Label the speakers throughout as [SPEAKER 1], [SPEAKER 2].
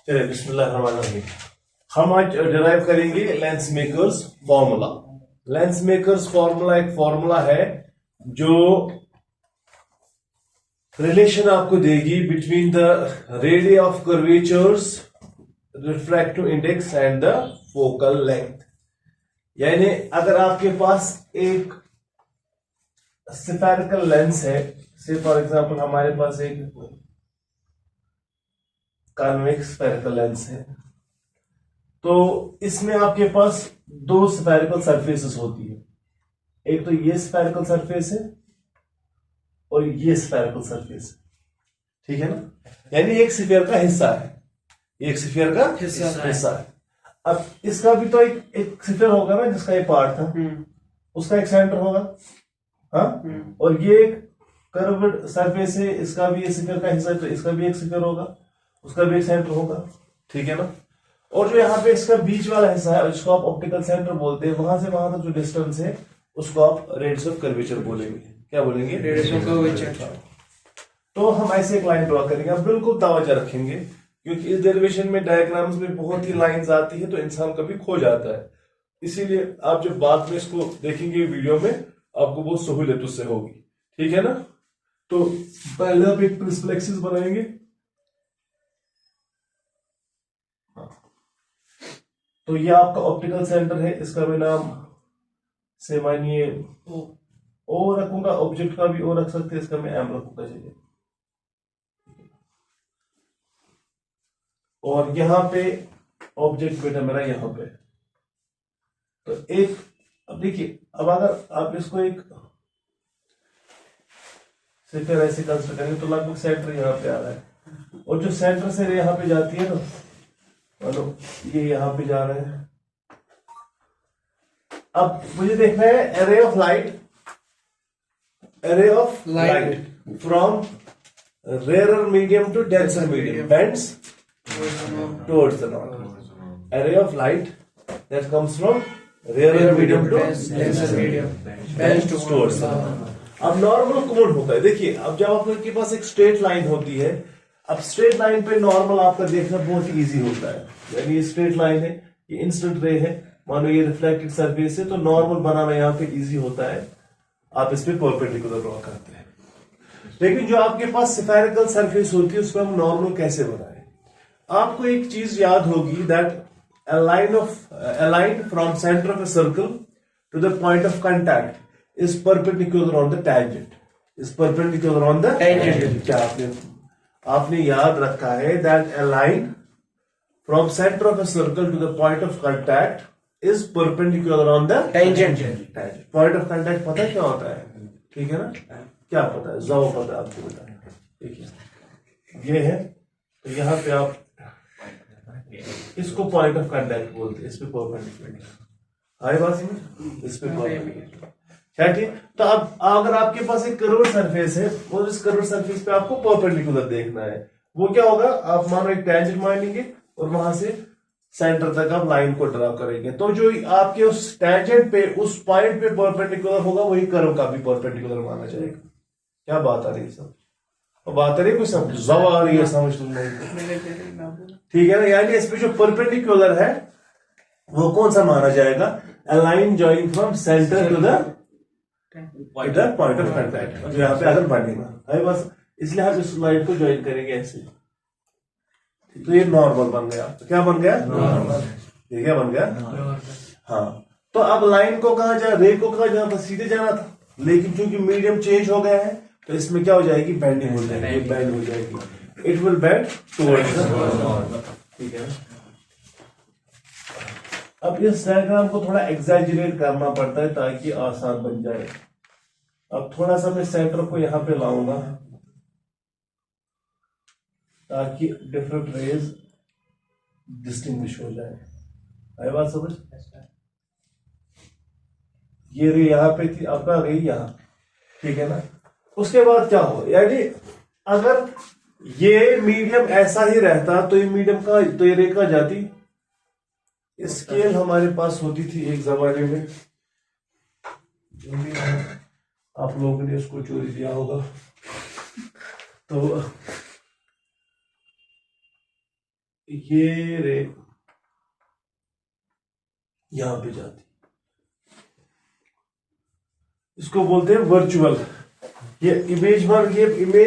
[SPEAKER 1] चलिए बिस्मिल्लाहिर्रहमानिर्रहीम। हम आज डिराइव करेंगे lens makers formula. Lens makers formula एक फॉर्मूला है जो रिलेशन आपको देगी between the radius of curvatures, refractive index and the focal length. यानी अगर आपके पास एक स्फेरिकल लेंस है, से फॉर एग्जांपल हमारे पास एक कॉन्वेक्स स्फेरिकल लेंस है, तो इसमें आपके पास दो स्फेरिकल सरफेसेस होती है। एक तो ये स्फेरिकल सरफेस है और ये स्फेरिकल सरफेस है, ठीक है ना। यानी एक स्फीयर का हिस्सा है, एक स्फीयर का हिस्सा है। अब इसका भी तो एक स्फीयर होगा ना, जिसका ये पार्ट था, उसका एक सेंटर होगा, हाँ। और ये एक कर्व्ड सरफेस है, इसका भी ये स्फीयर का हिस्सा है, तो इसका भी एक स्फीयर होगा, उसका भी एक सेंटर होगा, ठीक है ना। और जो यहाँ पे इसका बीच वाला हिस्सा है, जिसको आप ऑप्टिकल सेंटर बोलते हैं, वहां से वहां तक जो डिस्टेंस है उसको आप रेडियस ऑफ कर्वेचर बोलेंगे। क्या बोलेंगे?
[SPEAKER 2] Radius of curvature.
[SPEAKER 1] तो हम ऐसे एक लाइन ड्रॉ करेंगे, आप बिल्कुल तवज्जो रखेंगे, क्योंकि इस डेरिवेशन में डायग्राम्स में बहुत ही लाइंस आती है तो इंसान कभी खो जाता है। इसीलिए आप जब बाद में इसको देखेंगे वीडियो में, आपको बहुत सहूलियत उससे होगी, ठीक है ना। तो पहले आप एक प्रिंसिपल एक्सिस बनाएंगे। तो ये आपका ऑप्टिकल सेंटर है, इसका मैं नाम से मानिए ओ रखूंगा, ऑब्जेक्ट का भी ओ रख सकते हैं, इसका मैं एम रखूंगा, चलिए। और यहां पे ऑब्जेक्ट बेटा मेरा यहां पे, तो एक, अब देखिए, अब अगर आप इसको एक सेंटर ऐसे कंसिडर करेंगे तो लगभग सेंटर यहाँ पे आ रहा है, और जो सेंटर से यहाँ पे जाती है ना, मानो ये यहाँ पे जा रहे हैं। अब मुझे देखना है a ray of light, a ray of light from rare medium to denser medium bends towards the north. Array of light that comes from rarer medium to denser medium bends towards the north. अब normal कौन होता है? देखिए, अब जब आपके पास एक straight line होती है, अब स्ट्रेट लाइन पे नॉर्मल आपका देखना बहुत ही इजी होता है। यानी ये स्ट्रेट लाइन है, ये इंस्टेंट रे है, मानो ये रिफ्लेक्टेड सरफेस है, तो नॉर्मल बनाना यहाँ पे इजी होता है, आप इस पे परपेंडिकुलर ड्रॉ करते हैं। लेकिन जो आपके पास स्फेरिकल सरफेस होती है, उसमें हम नॉर्मल कैसे बनाए? आपको एक चीज याद होगी, that a line from center of a circle to the point of contact is perpendicular on the tangent. Is perpendicular on the tangent. क्या आपने याद रखा है that a line from center of a circle to the point of contact is perpendicular on the tangent. Point of contact पता है क्या होता है? ठीक है ना? क्या पता है? जाओ पता है आपको, बताया। देखिए, ये है, तो यहाँ पे आप इसको पॉइंट ऑफ कांटेक्ट बोलते हैं, इस पे परपेंडिकुलर आए बात समझ, इस पे परपेंडिकुलर, क्या ठीक। तो अब अगर आपके पास एक कर्व्ड सरफेस है और इस कर्व्ड सरफेस पे आपको परपेंडिकुलर देखना है, वो क्या होगा? आप मानो एक टेंजेंट मानेंगे और वहां से सेंटर तक आप लाइन को ड्रा करेंगे, तो जो आपके उस टेंजेंट पे, उस पॉइंट पे परपेंडिकुलर होगा, वही कर्व का भी परपेंडिकुलर माना जाएगा। क्या बात आ रही है सब? बात आ रही है कोई समझ? जब आ रही है समझ तुम लोग, ठीक है ना। यानी इस पे जो परपेंडिकुलर है वो कौन सा माना जाएगा? A line joining from centre to the point of contact, जो यहाँ पे अगर बनेगा, है बस। इसलिए हम इस लाइन को ज्वाइन करेंगे ऐसे, तो ये नॉर्मल बन गया। तो क्या बन गया? नॉर्मल। ये क्या बन गया? हाँ। तो अब लाइन को कहा जाए, रे को कहा जाना था, सीधे जाना था, लेकिन चूंकि मीडियम चेंज हो गया है, तो इसमें क्या हो जाएगी? बेंडिंग हो जाएगी, बेंड हो जाएगी, it will bend towards the north, ठीक है। अब इस डायग्राम को थोड़ा एग्जैजरेट करना पड़ता है ताकि आसान बन जाए। अब थोड़ा सा मैं सेंटर को यहां पे लाऊंगा ताकि डिफरेंट रेज डिस्टिंग्विश हो जाए। है बात समझ? ये रे यहां पे थी, अब आ गई यहां, ठीक है ना। उसके बाद क्या हो, यानी अगर ये मीडियम ऐसा ही रहता तो ये मीडियम का, तो ये रेखा जाती। स्केल हमारे पास होती थी एक जमाने में, आप लोगों ने उसको चोरी दिया होगा, तो ये रे यहां पे जाती, इसको बोलते हैं वर्चुअल। ये इमेज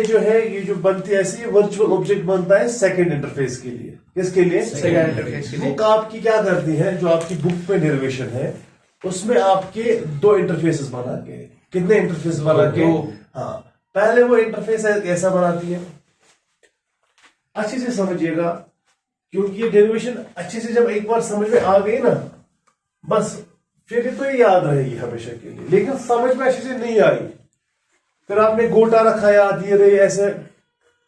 [SPEAKER 1] जो है, ये जो बनती है ऐसी, ये वर्चुअल ऑब्जेक्ट बनता है सेकंड इंटरफेस के लिए। किसके लिए?
[SPEAKER 2] सेकंड इंटरफेस के लिए।
[SPEAKER 1] बुक आपकी क्या करती है, जो आपकी बुक में डेरिवेशन है उसमें आपके दो इंटरफेसेस बना के, कितने इंटरफेस बना के? हाँ, पहले वो इंटरफेस ऐसा बनाती है, अच्छे से समझिएगा, क्योंकि ये डेरिवेशन अच्छे से जब एक बार समझ में आ गई ना, बस फिर तो ये याद रहेगी हमेशा के लिए। लेकिन समझ में अच्छे से नहीं आई, फिर आपने गोटा रखा याद, ये रे ऐसे,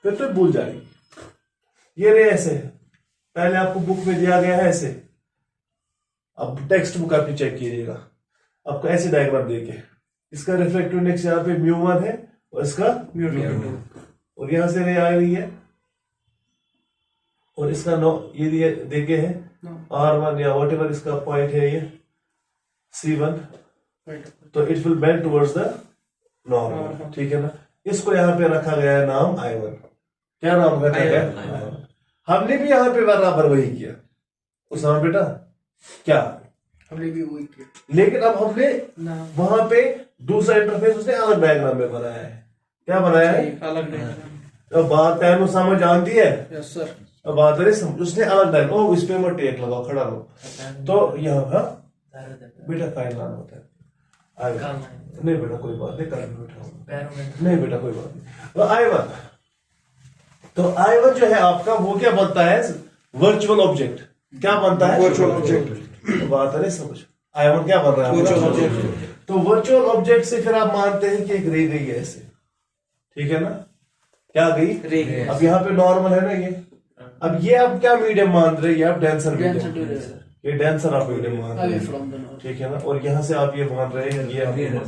[SPEAKER 1] फिर तो भूल जाएगी। ये रे ऐसे पहले आपको बुक में दिया गया है ऐसे, अब टेक्स्ट बुक आपने चेक कीजिएगा, आपको ऐसे डायग्राम देके, इसका रिफ्लेक्टिव इंडेक्स यहाँ पे μ1 है और इसका μ2, और यहां से रे आ रही है, और इसका ये दिए देके है R1 या वॉट एवर इसका पॉइंट है ये C1, तो it will bend towards the normal, ठीक है ना। इसको यहाँ पे रखा गया है नाम I1। क्या नाम रखा गया? हमने भी यहाँ पे बराबर वही किया उस बेटा, क्या
[SPEAKER 2] हमने भी वही किया,
[SPEAKER 1] लेकिन अब हमने वहां पे दूसरा इंटरफेस उसने अलग डायग्राम में बनाया है। क्या बनाया है?
[SPEAKER 2] अलग डायग्राम।
[SPEAKER 1] तो बात तैਨੂੰ समझ आती है?
[SPEAKER 2] Yes sir.
[SPEAKER 1] अब बात है उसने अलग डायग्राम, ओ इस पे मत टेक लगाओ, खड़ा रहो। तो यहाँ का बेटा फाइन लाना होता है, नहीं बेटा कोई बात नहीं, कर बैठा नहीं बेटा कोई बात नहीं। तो I1 जो है आपका, वो क्या बनता है? Virtual object. क्या बनता है?
[SPEAKER 2] Virtual object.
[SPEAKER 1] तो बात है समझ, I1 क्या बन रहा है?
[SPEAKER 2] Virtual object.
[SPEAKER 1] तो वर्चुअल ऑब्जेक्ट से फिर आप मानते हैं कि एक रे गई है ऐसे, ठीक है ना। क्या गई? रे। अब यहाँ पे नॉर्मल है ना ये, अब ये आप क्या मीडियम मान रहे हैं? आप डेंसर मीडियम, ये डेंसर आप मीडियम मान रहे हैं, ठीक है ना। और यहाँ से आप ये मान रहे हैं ये,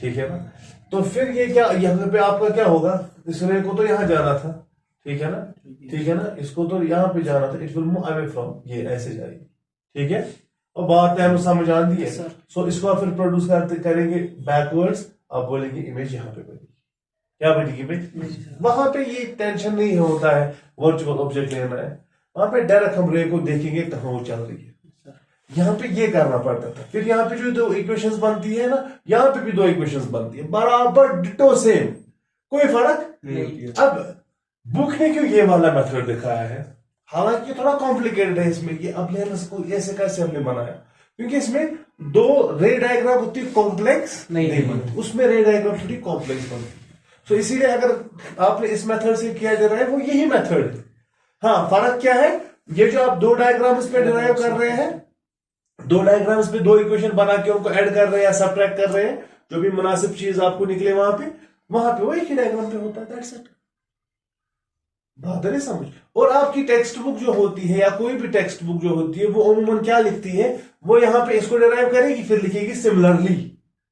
[SPEAKER 1] ठीक है ना। तो फिर ये क्या, यहाँ पे आपका क्या होगा? इस रे को तो यहाँ जाना था, ठीक है ना, ठीक है ना, इसको तो यहाँ पे जाना था, it will move away from, ये ऐसे जाएगी, ठीक है। और बात है समझ आती है। सो इसको आप फिर प्रोड्यूस करेंगे बैकवर्ड्स, आप बोलेंगे इमेज यहाँ पे बनेगी। क्या बनेगी इमेज? वहां पे ये टेंशन नहीं होता है वर्चुअल ऑब्जेक्ट लेना है, वहां पे डायरेक्ट हम रे को देखेंगे कहाँ वो चल रही है। यहाँ पे ये करना पड़ता था। फिर यहाँ पे जो दो इक्वेशंस बनती है ना, यहाँ पे भी दो इक्वेशंस बनती है, बराबर डिटो सेम, कोई फर्क नहीं। अब बुक ने क्यों ये वाला मेथड दिखाया है, हालांकि थोड़ा कॉम्प्लिकेटेड है इसमें, ये अब इसको ऐसे कैसे हमने बनाया, क्योंकि इसमें दो रे डायग्राम होती है, कॉम्प्लेक्स नहीं बनती, उसमें रे डायग्राम थोड़ी कॉम्प्लेक्स बनती है। तो इसीलिए अगर आपने इस मेथड से किया जा रहा है, वो यही मेथड है। हाँ, फर्क क्या है? ये जो आप दो डायग्राम्स पे डिराइव कर रहे हैं, दो डायग्राम्स पे दो इक्वेशन बना के उनको ऐड कर रहे हैं या सबट्रैक्ट कर रहे हैं, जो भी मुनासिब चीज आपको निकले वहां पे वो एक ही डायग्राम पे होता है, दैट्स इट। बात है समझ। और आपकी टेक्स्ट बुक जो होती है या कोई भी टेक्स्ट बुक जो होती है, वो अमूमन क्या लिखती है? वो यहाँ पे इसको डिराइव करेगी, फिर लिखेगी सिमिलरली।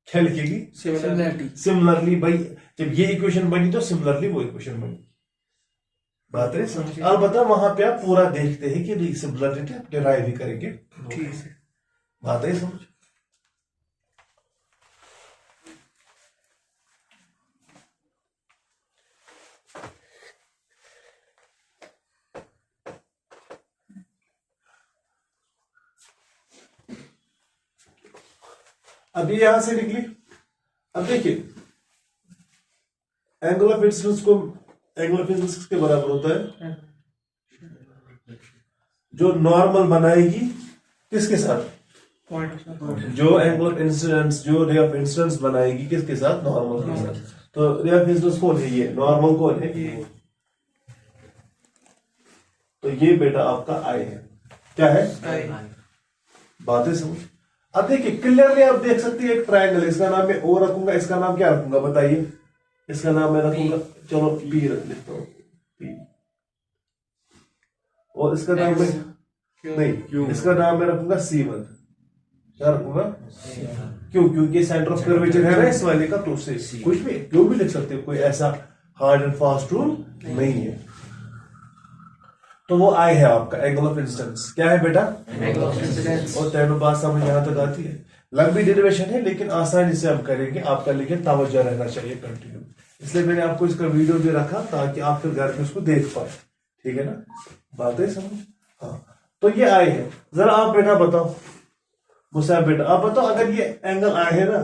[SPEAKER 1] क्या लिखेगी? सिमिलरली। भाई जब ये इक्वेशन बनी तो सिमिलरली वो इक्वेशन बनी। बात है समझ। अलबत्ता वहां पे आप पूरा देखते हैं कि सिमिलरिटी आप डिराइव ही करेंगे, ठीक है। बात है समझ। अभी यहां से निकली, अब देखिए एंगल ऑफ इंसिडेंस को, एंगल ऑफ इंसिडेंस किसके बराबर होता है? जो नॉर्मल बनाएगी किसके साथ? जो एंगल ऑफ इंसिडेंस, जो रे ऑफ इंसिडेंस बनाएगी किसके साथ? नॉर्मल के साथ। तो रे ऑफ इंसिडेंस कौन है? ये। नॉर्मल कौन है? ये। तो ये बेटा आपका आई है। क्या है? बातें समझ। अब देखिए क्लियरली आप देख सकते हैं एक ट्रायंगल, इसका नाम मैं ओ रखूंगा, इसका नाम क्या रखूंगा बताइए? इसका नाम मैं रखूंगा, चलो पी रख लेता हूं, पी। और इसका नाम मैं नहीं, इसका नाम मैं रखूंगा C1। क्या रखूंगा? क्यों? क्योंकि सेंटर ऑफ कर्वेचर है ना इस वाले का, तो उससे कुछ भी क्यों भी लिख सकते हो, कोई ऐसा हार्ड एंड फास्ट रूल नहीं है। तो वो आई है आपका एंगल ऑफ इंसिडेंस। क्या है बेटा? Angle of incidence. और तेनों बात समझ यहां तक आती है। लंबी डेरिवेशन है लेकिन आसानी से हम करेंगे, आपका लेकिन तवज्जो रहना चाहिए कंटिन्यू। इसलिए मैंने आपको इसका वीडियो भी रखा ताकि आप फिर घर में उसको देख पाए, ठीक है ना। बातें समझ। हाँ, तो ये आई है। जरा आप बेटा बताओ, मुसाब बेटा आप बताओ, अगर ये एंगल आई है ना,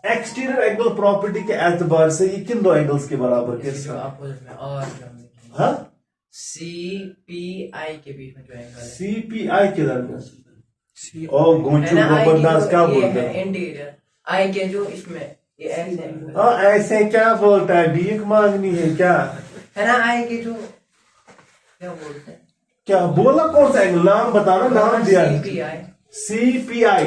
[SPEAKER 1] एक्सटीरियर एंगल प्रॉपर्टी के एतबार से ये किन दो एंगल्स के बराबर के?
[SPEAKER 3] जो अपोजिट में और जो हम लिखेंगे
[SPEAKER 1] हाँ,
[SPEAKER 3] सी पी आई के बीच में जो एंगल है
[SPEAKER 1] CPI के दरमियान।
[SPEAKER 2] सी
[SPEAKER 1] और गोचू
[SPEAKER 3] है ना, आई
[SPEAKER 1] गोपरदास
[SPEAKER 3] की
[SPEAKER 1] क्या
[SPEAKER 3] जो ये
[SPEAKER 1] बोलते
[SPEAKER 3] है
[SPEAKER 1] हैं?
[SPEAKER 3] इंटीरियर, आई के जो इसमें ये ऐसे angle
[SPEAKER 1] हाँ, ऐसे क्या बोलता है, भीख मांगनी है क्या?
[SPEAKER 3] है ना, आई के जो क्या बोलते हैं
[SPEAKER 1] क्या बोला, कौन सा एंगल? नाम बताना, नाम दिया है।
[SPEAKER 3] CPI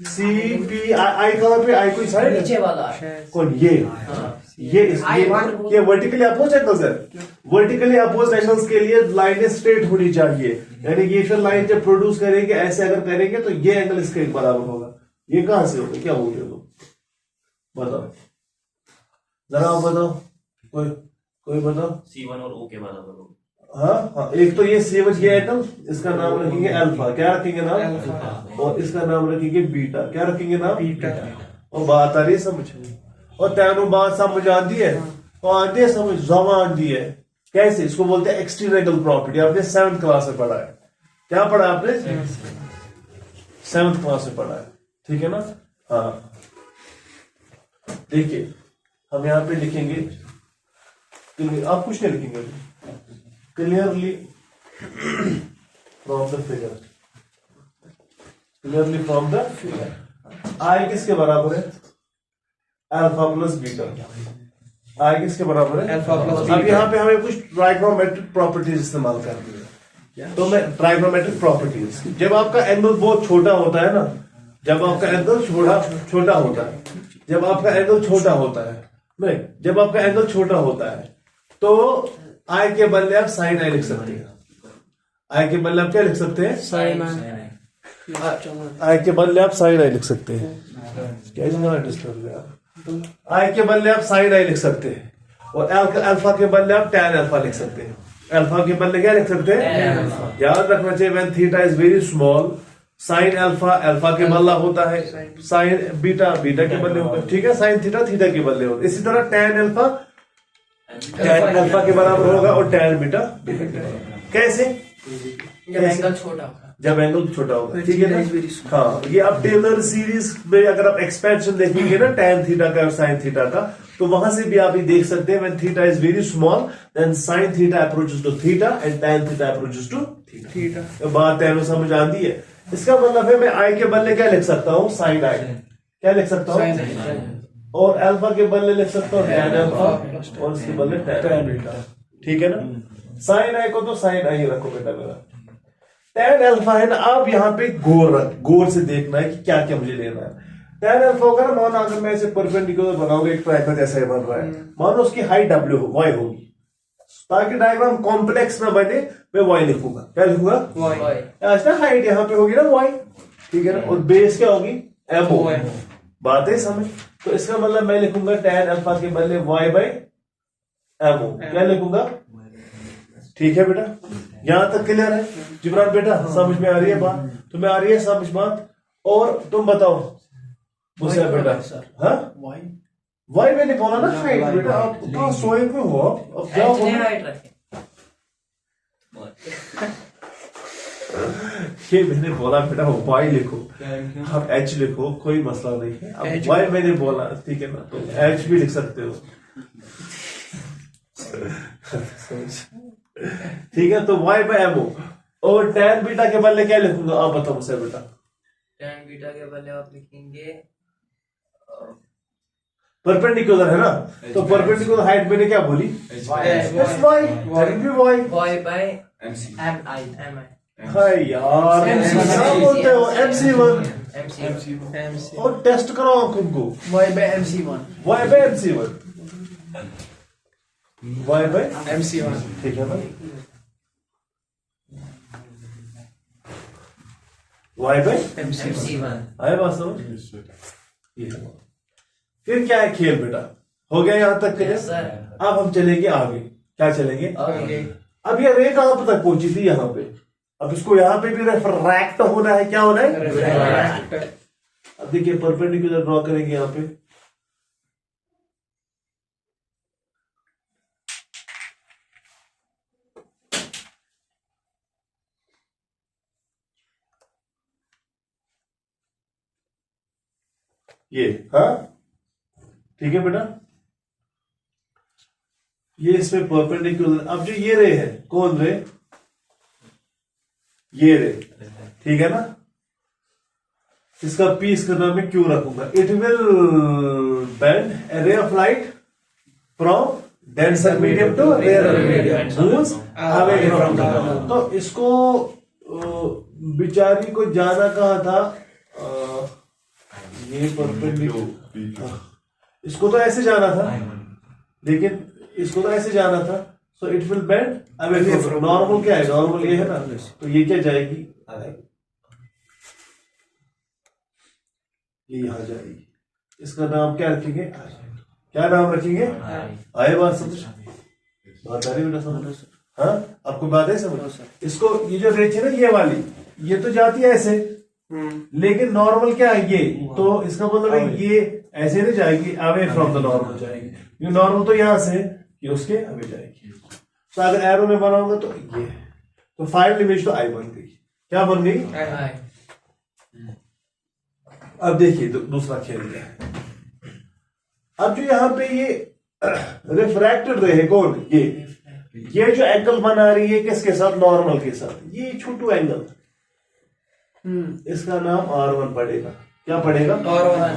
[SPEAKER 1] CPI आई कहाँ पे? आई कोई साइड
[SPEAKER 3] नीचे
[SPEAKER 1] है?
[SPEAKER 3] वाला है।
[SPEAKER 1] कौन ये?
[SPEAKER 3] हाँ।
[SPEAKER 1] ये वर्टिकली अपोज एंगल्स है। वर्टिकली अपोज एंगल्स के लिए लाइनें स्ट्रेट होनी चाहिए, यानी ये फिर लाइन जब प्रोड्यूस करेंगे, ऐसे अगर करेंगे तो ये एंगल इसके बराबर होगा। ये कहां से होगा, क्या बोल रहे हो? बताओ जरा, आप बताओ, कोई बताओ।
[SPEAKER 4] C1 और O के बराबर होगा।
[SPEAKER 1] हाँ, एक तो ये C1 ये एंगल, इसका नाम रखेंगे अल्फा, क्या रखेंगे नाम? और इसका नाम रखेंगे बीटा, क्या रखेंगे नाम?
[SPEAKER 2] बीटा।
[SPEAKER 1] और बात आ रही है समझ में? और तैनों बात समझ आती है, और आती है समझ, जमा दी है। कैसे? इसको बोलते हैं एक्सटीरियर एंगल प्रॉपर्टी। आपने 7th क्लास में पढ़ा है। क्या पढ़ा आपने? 7th क्लास में पढ़ा है, ठीक है ना? हाँ, देखिए हम यहाँ पे लिखेंगे, आप कुछ नहीं लिखेंगे, clearly from the figure, clearly from the figure. I किसके बराबर है? Alpha plus beta. आई किसके बराबर है?
[SPEAKER 2] अल्फा प्लस
[SPEAKER 1] अब
[SPEAKER 2] बीटा।
[SPEAKER 1] यहाँ पे हमें कुछ ट्राइगोनोमेट्रिक प्रॉपर्टीज इस्तेमाल करनी है। तो मैं ट्राइगोनोमेट्रिक प्रॉपर्टीज, जब आपका एंगल बहुत छोटा होता है ना, जब आपका एंगल छोटा होता है, जब आपका एंगल छोटा होता है, नहीं, जब आपका एंगल छोटा होता है, तो आई के बदले आप साइन आई लिख सकते हैं। आई के बदले आप क्या लिख सकते हैं?
[SPEAKER 2] साइन
[SPEAKER 1] आई के बदले आप साइन आई लिख सकते हैं। क्या डिस्टर्ब है? आई के बदले आप साइन आई लिख सकते हैं, और अल्फा के बदले आप टैन अल्फा लिख सकते हैं। अल्फा के बदले क्या लिख सकते हैं? याद रखना चाहिए, when theta is very small, sine alpha alpha के बदला होता है, साइन बीटा बीटा के बदले होता है, ठीक है? साइन थीटा थीटा के बदले होता है। इसी तरह टैन अल्फा टैन अल्फा के बराबर होगा, और टैन बीटा बीटा के बराबर। कैसे?
[SPEAKER 3] जब एंगल छोटा होगा,
[SPEAKER 1] जब एंगल छोटा होगा, ठीक है ना? हाँ, ये आप टेलर सीरीज में अगर आप एक्सपेंशन देखेंगे ना टैन थीटा का और साइन थीटा का, तो वहां से भी आप ये देख सकते हैं, when theta is very small then sine theta approaches to theta and tan theta approaches to theta. तो बात तैनो समझ आती है? इसका मतलब है मैं आई के बदले क्या लिख सकता हूँ? साइन आई। क्या लिख सकता हूँ? और अल्फा के बदले लिख सकता हूँ टैन अल्फा, और इसके बदले टैन बीटा, ठीक है ना? साइन आई को तो साइन आई रखो बेटा मेरा। टैन अल्फा है ना, आप यहाँ पे गौर से देखना है कि क्या क्या मुझे लेना है। टैन अल्फा होगा ना, मानो अगर मैं इसे परपेंडिकुलर बनाऊंगा, एक ट्राइंगल जैसा ही बन रहा है, मानो उसकी हाइट W y होगी, ताकि डायग्राम कॉम्प्लेक्स ना बने, मैं y लिखूंगा। क्या लिखूंगा?
[SPEAKER 3] y।
[SPEAKER 1] हाइट यहाँ पे होगी ना y, ठीक है ना? और बेस क्या होगी? MO। बात है समझ? तो इसका मतलब मैं लिखूंगा टैन अल्फा के बदले y बाई MO। क्या लिखूंगा? ठीक है बेटा, यहां तक क्लियर है? जिब्रान बेटा समझ में आ रही है बात? तुम्हें आ रही है समझ बात? और तुम बताओ मुझसे बेटा। हाँ, वाई मैंने बोला ना हाइट। बेटा आप कहाँ सोए में हो? अब जाओ
[SPEAKER 3] हाइट रखें।
[SPEAKER 1] ये मैंने बोला बेटा वाई लिखो, आप एच लिखो, कोई मसला नहीं है। अब वाई मैंने बोला, ठीक है ना? तो एच भी लिख सकते हो, ठीक है? तो y बाय एमओ। और टैन बीटा के बदले क्या लिखूंगा, आप बताओ मुझसे बेटा।
[SPEAKER 3] टैन बीटा के बदले आप लिखेंगे
[SPEAKER 1] परपेंडिकुलर है ना, तो परपेंडिकुलर हाइट मैंने क्या बोली?
[SPEAKER 3] y बाय एम आई।
[SPEAKER 1] हाय यार, क्या बोलते हो? MC1।
[SPEAKER 3] MC
[SPEAKER 1] और टेस्ट करो आंखों को।
[SPEAKER 2] y by MC1
[SPEAKER 1] y by MC1, y by
[SPEAKER 2] MC1
[SPEAKER 1] ठीक है ना? y by
[SPEAKER 3] MC1।
[SPEAKER 1] आए बात समझ? ये है। फिर क्या है खेल बेटा? हो गया यहां तक के?
[SPEAKER 3] Yes, sir।
[SPEAKER 1] अब हम चलेंगे आगे। क्या चलेंगे?
[SPEAKER 3] ओके।
[SPEAKER 1] अब ये रे कहां तक पहुंची थी? यहां पे। अब इसको यहां पे भी रिफ्रैक्ट होना है। क्या होना है?
[SPEAKER 2] Refract।
[SPEAKER 1] अब देखिए परपेंडिकुलर ड्रॉ करेंगे यहां पे। ये, हाँ ठीक है बेटा, ये इसमें परपेंडिकुलर। अब जो ये रे है, कौन रे, ये रे, ठीक है ना, इसका पी इसका नाम मैं क्यों रखूंगा। It will bend a ray of light from denser medium to rare medium, moves away from the. तो इसको बिचारी को जाना कहा था, ये परपेंडिकुलर, इसको तो ऐसे जाना था, लेकिन इसको तो ऐसे जाना था। So it will bend away from, normal क्या है, नॉर्मल ये है ना, तो ये क्या जाएगी, ये यहां जाएगी। इसका नाम क्या रखेंगे, क्या नाम रखेंगे, आए बात समझ, बात आ रही बेटा समझ, हाँ आपको बात है समझ। इसको ये जो रेट है ना, ये वाली, ये तो जाती है ऐसे, लेकिन नॉर्मल क्या है ये, तो इसका मतलब है ये ऐसे नहीं जाएगी, अवे फ्रॉम द नॉर्मल जाएगी। ये नॉर्मल तो यहां से ये उसके अवे जाएगी। तो अगर एरो में बनाऊंगा तो ये, तो फाइनल इमेज तो आई बन गई। क्या बन गई, अब देखिए दूसरा खेल क्या है। अब जो यहां पे ये रिफ्रैक्टेड रे है, कौन, ये जो एंगल बना रही है किसके साथ, नॉर्मल के साथ, ये छोटू एंगल, इसका नाम R1 पड़ेगा। क्या पड़ेगा,
[SPEAKER 2] R1,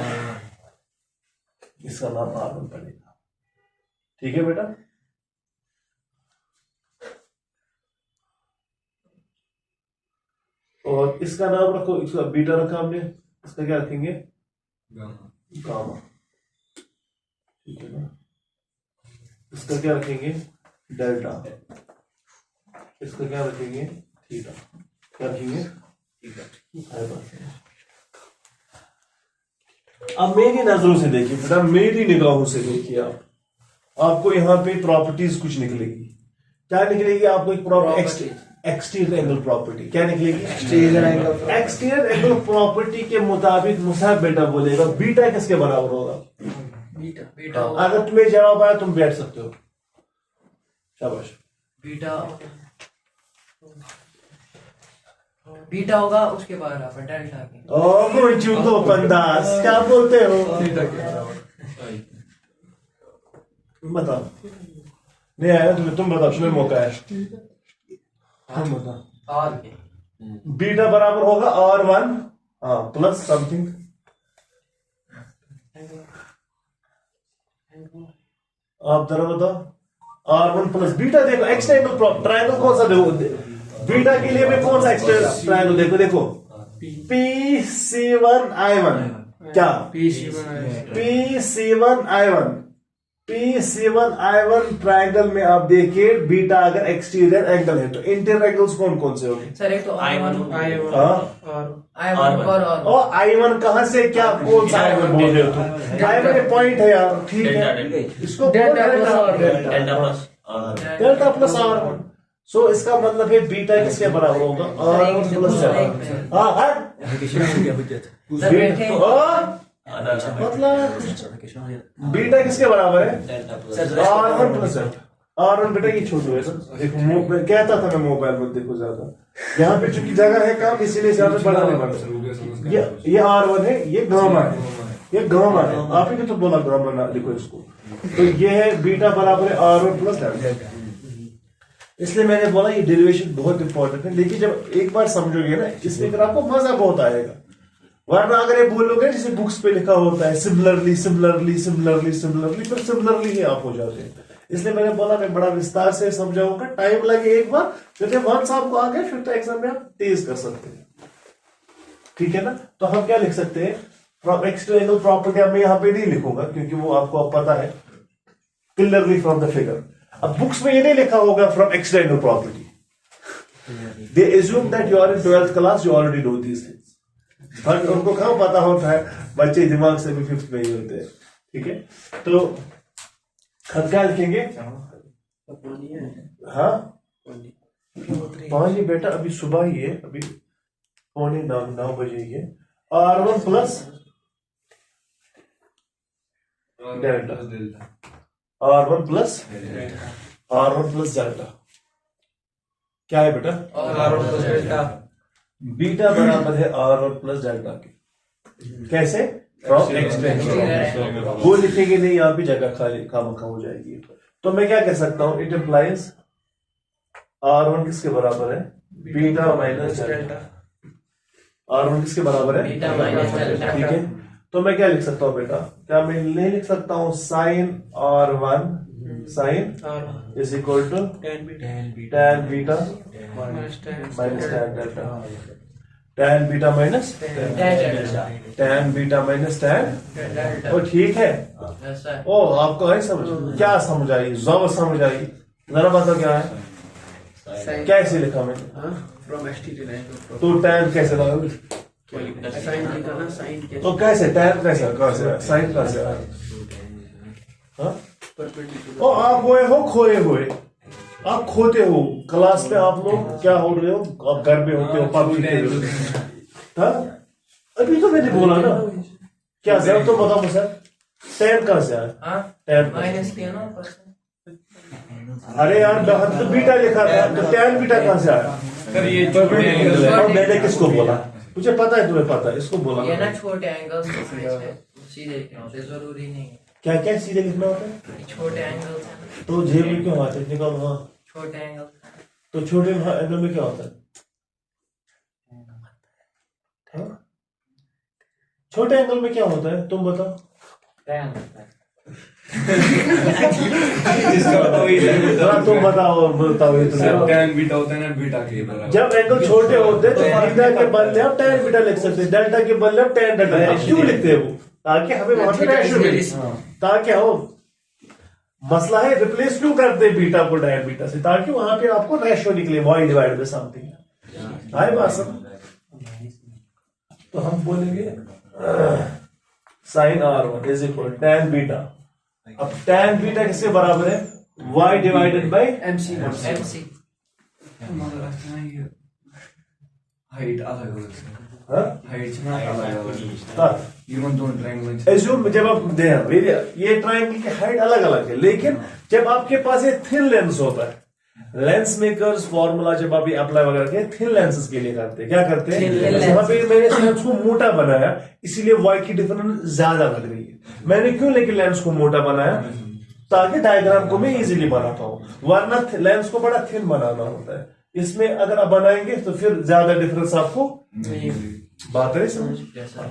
[SPEAKER 1] इसका नाम R1 पड़ेगा, ठीक है बेटा। और इसका नाम रखो, इसका बीटा रखा हमने, इसका क्या रखेंगे, गामा, ठीक है ना। इसका क्या रखेंगे, डेल्टा, इसका क्या रखेंगे, थीटा, क्या रखेंगे, अब मेरी नजरों से देखिए बेटा, मेरी निगाहों से देखिए आप, आपको यहां पे प्रॉपर्टीज कुछ निकलेगी। क्या निकलेगी आपको, एक एक्सटीरियर एंगल प्रॉपर्टी, क्या निकलेगी, एक्सटीरियर एंगल प्रॉपर्टी के मुताबिक मुसाहिब बेटा बोलेगा बीटा किसके बराबर होगा,
[SPEAKER 2] बीटा,
[SPEAKER 1] अगर तुम्हें जवाब आया तुम बैठ सकते हो, शाबाश।
[SPEAKER 2] बीटा होगा उसके बाद आप डेल्टा के।
[SPEAKER 1] ओ कोई चूको पंदास, क्या बोलते हो, बताओ, नहीं आया तुम्हें, तुम बताओ, तुम्हें मौका है, तुम बताओ।
[SPEAKER 2] और
[SPEAKER 1] बीटा बराबर होगा R1 प्लस समथिंग, आप जरा बताओ, R1 प्लस बीटा। देखो एक्सटेंगल ट्रायंगल कौन सा, देखो बीटा के लिए मैं कौन सा एक्सटेंगल ट्रायंगल, देखो PC1I1, क्या PC1I1 ट्रायंगल में आप देखिए बीटा अगर एक्सटीरियर एंगल है तो इंटीरियर एंगल्स कौन कौन से होंगे,
[SPEAKER 2] सर एक तो I1
[SPEAKER 1] और I1 कहां से, क्या कौन सा I1 बोल रहे हो तुम, I1 पॉइंट है यार, ठीक है, इसको डेल्टा प्लस R1। सो इसका मतलब है बीटा किसके बराबर होगा, R1 प्लस मतलब बीटा किसके बराबर है, R1 प्लस R1। बेटा ये छोटू है सर, देखो कहता था मैं मोबाइल में देखो ज्यादा, यहाँ पे चूंकि जगह है कम इसीलिए ज्यादा बड़ा नहीं बनता। ये R1 है, ये गामा है, ये गामा है, आप ही ने तो बोला गामा ना लिखो इसको। तो ये है बीटा बराबर है R1 प्लस डेल्टा। इसलिए मैंने बोला ये डेरिवेशन बहुत इंपॉर्टेंट है, लेकिन जब एक बार समझोगे ना इसमें फिर आपको मजा बहुत आएगा। वरना अगर ये बोलोगे जैसे बुक्स पे लिखा होता है सिमिलरली सिमिलरली सिमिलरली सिमिलरली, फिर सिमिलरली ही आप हो जाते हैं। इसलिए मैंने बोला मैं बड़ा विस्तार से समझाऊंगा, टाइम लगे एक बार, फिर जब वंस आपको आ गए फिर तो एग्जाम में आप तेज कर सकते हैं, ठीक है ना। तो हम क्या लिख सकते हैं, एक्सटर्नल प्रॉपर्टी मैं यहाँ पे नहीं लिखूंगा क्योंकि वो आपको अब पता है, क्लियरली फ्रॉम द फिगर। अब बुक्स में ये नहीं लिखा होगा from external property, they assume that you are in 12th class, you already know these things, but उनको कहाँ पता होता है, बच्चे दिमाग से भी 5th में ही होते हैं, ठीक है। तो हम क्या लिखेंगे, हाँ पानी बेटा अभी सुबह ही है, अभी 9:15 बजे ही है। R1 plus delta, R1 plus delta क्या है बेटा,
[SPEAKER 2] R1 प्लस डेल्टा।
[SPEAKER 1] बीटा बराबर है R1 प्लस डेल्टा के। कैसे, फ्रॉम एक्सटेंशन। वो लिखेंगे नहीं, यहाँ पे जगह खाली खामखा हो जाएगी। तो मैं क्या कह सकता हूँ, इट इम्प्लाइज R1 किसके बराबर है, बीटा माइनस डेल्टा। R1 किसके बराबर है,
[SPEAKER 2] बीटा माइनस डेल्टा।
[SPEAKER 1] ठीक है, तो मैं क्या लिख सकता हूँ बेटा, क्या मैं नहीं लिख सकता हूँ sine R1 sine is equal to tan beta minus tan delta, tan beta minus tan beta minus tan। ओ ठीक है,
[SPEAKER 2] ऐसा है।
[SPEAKER 1] ओ आपको आई समझ, क्या समझ आई, जबर समझ आई, जरा बताओ क्या है, कैसे लिखा मैंने,
[SPEAKER 3] फ्रॉम एक्सटीरियर एंगल
[SPEAKER 1] तो tan कैसे लगा,
[SPEAKER 3] साइन थीटा ना, साइन के
[SPEAKER 1] तो कैसे tan कैसे, कहां से आया, साइन कहां से आया, हाँ?
[SPEAKER 3] परपेंडिकुलर।
[SPEAKER 1] ओ आप हुए हो खोए हुए, आप खोते हो क्लास में, आप लोग क्या हो रहे हो, आप घर में होते हो पबजी खेल रहे हो, हाँ? अभी तो मैंने बोला ना, क्या सर तो बताओ मुझे, tan कहां से आया,
[SPEAKER 2] हाँ
[SPEAKER 1] tan
[SPEAKER 2] माइनस किया ना ऊपर से।
[SPEAKER 1] अरे यार तो बीटा लिखा था, तो tan बीटा कहां से आया, और मैंने किसको बोला, मुझे पता है, तुम्हें पता है, इसको बोला
[SPEAKER 2] ये ना छोटे एंगल्स को सीधे लिखना होता है, जरूरी नहीं है।
[SPEAKER 1] क्या क्या सीधे लिखना होता है,
[SPEAKER 2] ये छोटे एंगल्स हैं ना,
[SPEAKER 1] तो जेब में क्यों आते हैं, निकालो, हाँ,
[SPEAKER 2] छोटे एंगल्स हैं।
[SPEAKER 1] तो छोटे एंगल में क्या होता है, हाँ? छोटे एंगल में क्या होता है, तुम बताओ, जरा तुम बताओ, बताओ ये तो
[SPEAKER 5] tan बीटा होता है ना बीटा के बराबर।
[SPEAKER 1] जब एंगल छोटे होते हैं तो बीटा के बदले आप tan बीटा लिख सकते हैं, डेल्टा के बदले आप tan डेल्टा, आप क्यों लिखते हैं वो, ताकि हमें वहां पे रेशियो मिले, ताकि हो मसला है, रिप्लेस क्यों करते हैं बीटा को tan बीटा से, ताकि वहां पे आपको रेशियो निकले, y डिवाइड बाय समथिंग, आए बात समझ। तो हम बोलेंगे sine R1 is equal tan beta, अब tan बीटा किसके बराबर है, y divided by
[SPEAKER 3] MC
[SPEAKER 2] MC
[SPEAKER 5] height अलग अलग
[SPEAKER 1] हाँ?
[SPEAKER 5] हाइट से अलग अलग
[SPEAKER 1] हाँ।
[SPEAKER 5] ये दोनों ट्रायंगल
[SPEAKER 1] एज्यूम जब आप ये ट्रायंगल की हाइट अलग अलग है, लेकिन जब आपके पास ये थिन लेंस होता है, लेंस मेकर्स फॉर्मूला जब आप ये अप्लाई वगैरह करते हैं, थिन लेंसेज के लिए करते हैं, क्या करते हैं, यहाँ पे मैंने लेंस को मोटा बनाया, इसीलिए वाई की डिफरेंस ज्यादा लग रही है। मैंने क्यों लेकिन लेंस को मोटा बनाया, ताकि डायग्राम को मैं इजीली बना पाऊं, वरना लेंस को बड़ा थिन बनाना होता है, इसमें अगर आप बनाएंगे तो फिर ज्यादा डिफरेंस आपको बात है समझ।
[SPEAKER 2] जैसा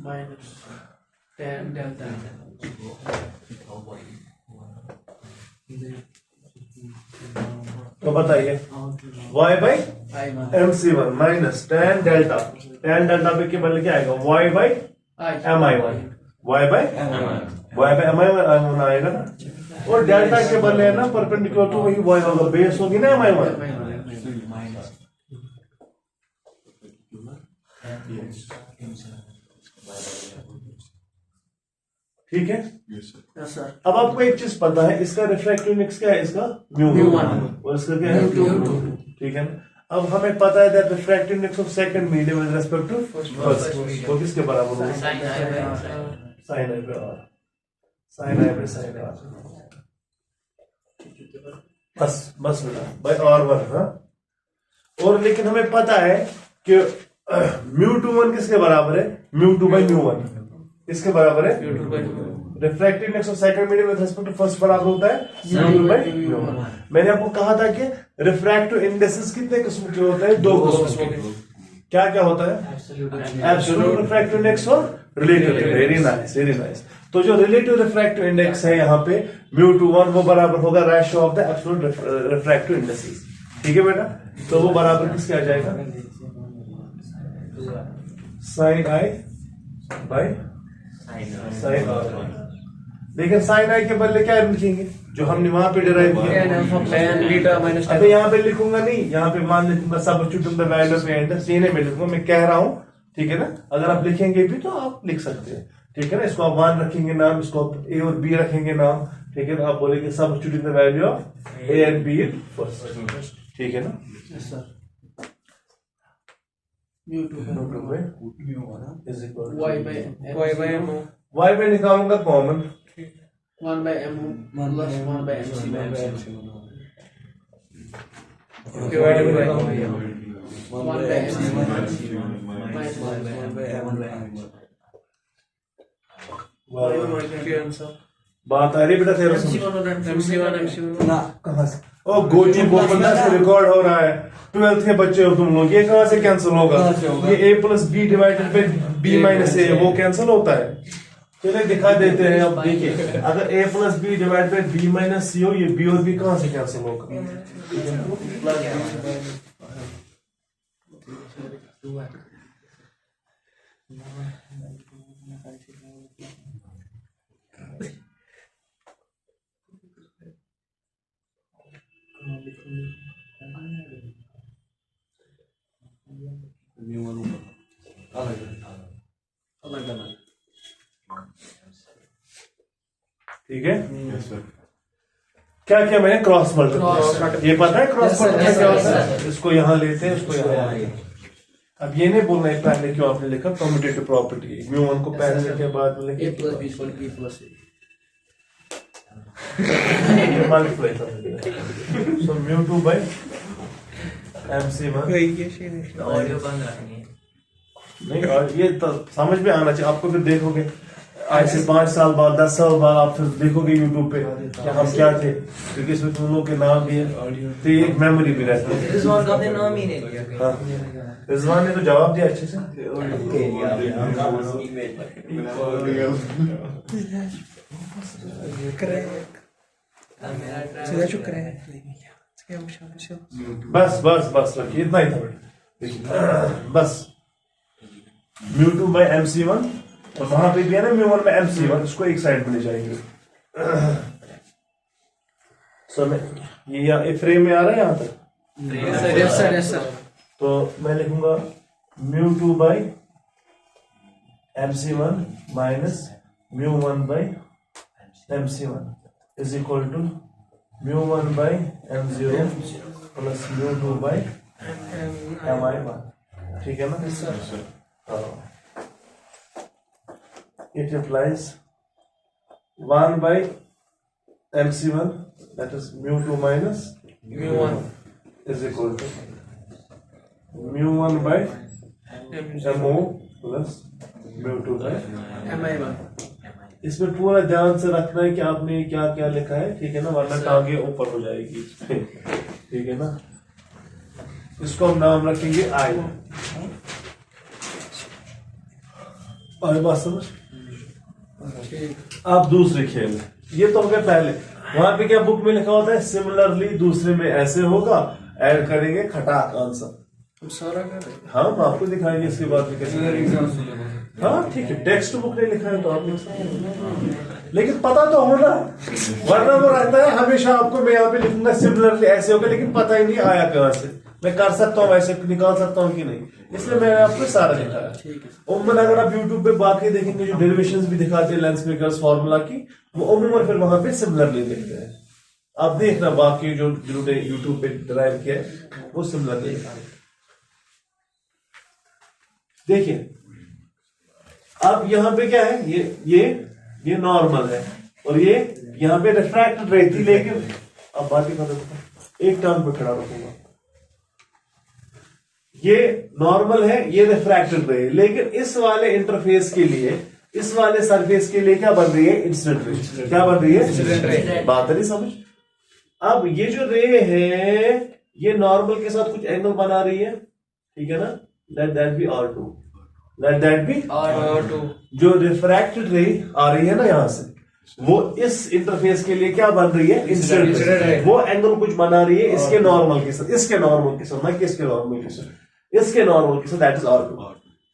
[SPEAKER 3] माइनस tan डेल्टा।
[SPEAKER 1] तो बताइए y by MC1 minus tan delta, tan delta पे के बदले क्या आएगा, y by MI1, y by MI1 आएगा ना, और डेल्टा के बदले है ना परपेंडिकुलर तो वही y होगा, बेस होगी ना MI1, ठीक है।
[SPEAKER 3] सर
[SPEAKER 1] अब आपको एक चीज पता है, इसका रिफ्रैक्टिव इंडेक्स क्या है, इसका μ1 और इसका क्या है μ2, ठीक है ना। अब हमें पता है that refractive index of second medium with respect to first, वो किसके बराबर होगा,
[SPEAKER 2] sine I by
[SPEAKER 1] sin i पे r, sin i पे sin r, बस बेटा बाय r1, हाँ। और लेकिन हमें पता है कि μ21 किसके बराबर है, μ2 बाई μ1 किसके बराबर है, refractive index of second medium with respect to first बराबर होता है μ2 बाई μ1। मैंने आपको कहा था कि रिफ्रैक्टिव इंडेक्सेस कितने किस्म के होते हैं, दो किस्म के, क्या क्या होता है, एब्सोल्यूट रिफ्रैक्टिव इंडेक्स और relative. Very nice, very nice. तो जो रिलेटिव रिफ्रैक्टिव इंडेक्स है यहाँ पे μ21, वो बराबर होगा ratio of the absolute refractive indexes, ठीक है बेटा। तो वो बराबर किसके आ जाएगा, sin i by sin r। लेकिन sin i के बदले क्या लिखेंगे, जो हमने वहां पे डिराइव किया,
[SPEAKER 3] tan बीटा माइनस
[SPEAKER 1] अबे यहाँ पे लिखूंगा नहीं, यहाँ पे मान लिखूंगा substitute the value of and सीने में लिखूंगा, मैं कह रहा हूँ, ठीक है ना। अगर आप लिखेंगे भी तो आप लिख सकते हैं, ठीक है ना। इसको आप 1 रखेंगे नाम, इसको आप a और b रखेंगे नाम, ठीक है ना। आप बोलेंगे substitute the value of a and b first, ठीक है ना।
[SPEAKER 3] Sir μ2
[SPEAKER 1] is equal
[SPEAKER 3] y by m
[SPEAKER 1] y में निकालूंगा कॉमन,
[SPEAKER 3] 1 by m plus 1 by MC
[SPEAKER 2] 1 by MC1
[SPEAKER 1] बात आ रही बेटा तेरा समझ
[SPEAKER 2] MC1
[SPEAKER 5] ना
[SPEAKER 1] कहाँ से? ओ गोजू गोपन्ना से रिकॉर्ड हो रहा है 12th के बच्चे हो तुम लोग, ये कहाँ से कैंसिल होगा?
[SPEAKER 5] कहाँ से होगा?
[SPEAKER 1] ये a plus B divided by b minus A वो कैंसिल होता है। चलिए दिखा देते हैं। अब देखिए अगर a plus B divide by b minus C हो, ये b और b कहाँ से कैंसिल होगा? ठीक है, क्या क्या मैंने क्रॉस मल्टीप्लाई, ये पता है क्रॉस मल्टीप्लाई क्या होता है? इसको यहाँ लेते हैं, इसको यहाँ लेते हैं। अब ये नहीं बोलना है पहले क्यों आपने लिखा कम्यूटेटिव प्रॉपर्टी, म्यू1 को पहले लिखे बाद में लिखे
[SPEAKER 2] A plus B equal to B plus A.
[SPEAKER 1] Multiply कर। सो म्यू2 बाय MC1
[SPEAKER 4] ऑडियो बंद रखनी है।
[SPEAKER 1] नहीं, और ये तो समझ में आना चाहिए आपको। फिर देखोगे आज से 5 साल बाद 10 साल बाद आप फिर देखोगे यूट्यूब पे कि हम क्या थे, क्योंकि इसमें तुम लोगों के नाम भी है तो ये एक मेमोरी भी रहती है।
[SPEAKER 4] रिजवान का अपने नाम ही नहीं लिया कहीं।
[SPEAKER 1] हाँ, रिजवान ने तो जवाब दिया अच्छे से। बस बस बस रखिए, इतना ही था बेटा। बस म्यू2 बाई MC1 और वहां पे भी है ना म्यू1 बाई MC1, उसको एक साइड में ले जाएंगे। सो मैं ये फ्रेम में आ रहा है यहाँ तक?
[SPEAKER 2] Yes sir.
[SPEAKER 1] तो मैं लिखूंगा mu by MC1 minus mu by MC1 is equal to mu by M0 plus mu by MI1। ठीक है ना? It implies 1 by MC1, that is mu2 minus
[SPEAKER 2] mu1
[SPEAKER 1] is equal to mu1 by MO plus mu2 by
[SPEAKER 2] MI1.
[SPEAKER 1] इसमें पूरा ध्यान से रखना है कि आपने क्या क्या लिखा है, ठीक है ना? वरना टांगे ऊपर हो जाएगी। ठीक है ना? इसको हम नाम रखेंगे आई। और बात समझ? आप दूसरे खेल, ये तो हो गए पहले। वहां पे क्या बुक में लिखा होता है? सिमिलरली दूसरे में ऐसे होगा, ऐड करेंगे खटाक आंसर।
[SPEAKER 2] सारा कर रहे
[SPEAKER 1] हाँ, हम आपको दिखाएंगे इसके बाद भी कैसे। हाँ ठीक है, टेक्स्ट बुक ने लिखा है तो आप लिख सकते हैं, लेकिन पता तो होना, वरना वो रहता है हमेशा आपको मैं यहाँ पे लिखूंगा सिमिलरली ऐसे होगा, लेकिन पता ही नहीं आया कहाँ से। मैं कर सकता हूँ ऐसे निकाल सकता हूँ कि नहीं, इसलिए मैंने आपको सारा दिखाया। उम्मन अगर आप यूट्यूब पे बाकी देखेंगे जो डेरिवेशंस भी दिखाते हैं लेंस मेकर्स फॉर्मूला की, वो उम्मन फिर वहां पे सिमिलरली देखते हैं। आप देखना बाकी जो जिन्होंने यूट्यूब पे ड्राइव किया है वो सिमिलरली देखिए। अब यहाँ पे क्या है? ये नॉर्मल है और ये यहाँ पे रिफ्रैक्टेड रहती, लेकिन अब बात ही खत्म, एक टर्म पे खड़ा रखूंगा। ये नॉर्मल है, ये रिफ्रैक्टेड रहे, लेकिन इस वाले इंटरफेस के लिए, इस वाले सरफेस के लिए क्या बन रही है? Incident ray. क्या बन रही है? बात नहीं समझ। अब ये जो रे है ये नॉर्मल के साथ कुछ एंगल बना रही है, ठीक है ना? Let that be R2, let that be
[SPEAKER 2] R2।
[SPEAKER 1] जो रिफ्रैक्टेड रे आ रही है ना यहां से, वो इस इंटरफेस के लिए क्या बन रही है? Incident ray. वो एंगल कुछ बना रही है इसके नॉर्मल के साथ, इसके नॉर्मल के साथ, ना कि इसके नॉर्मल के साथ, इसके नॉर्मल के साथ। That is R2,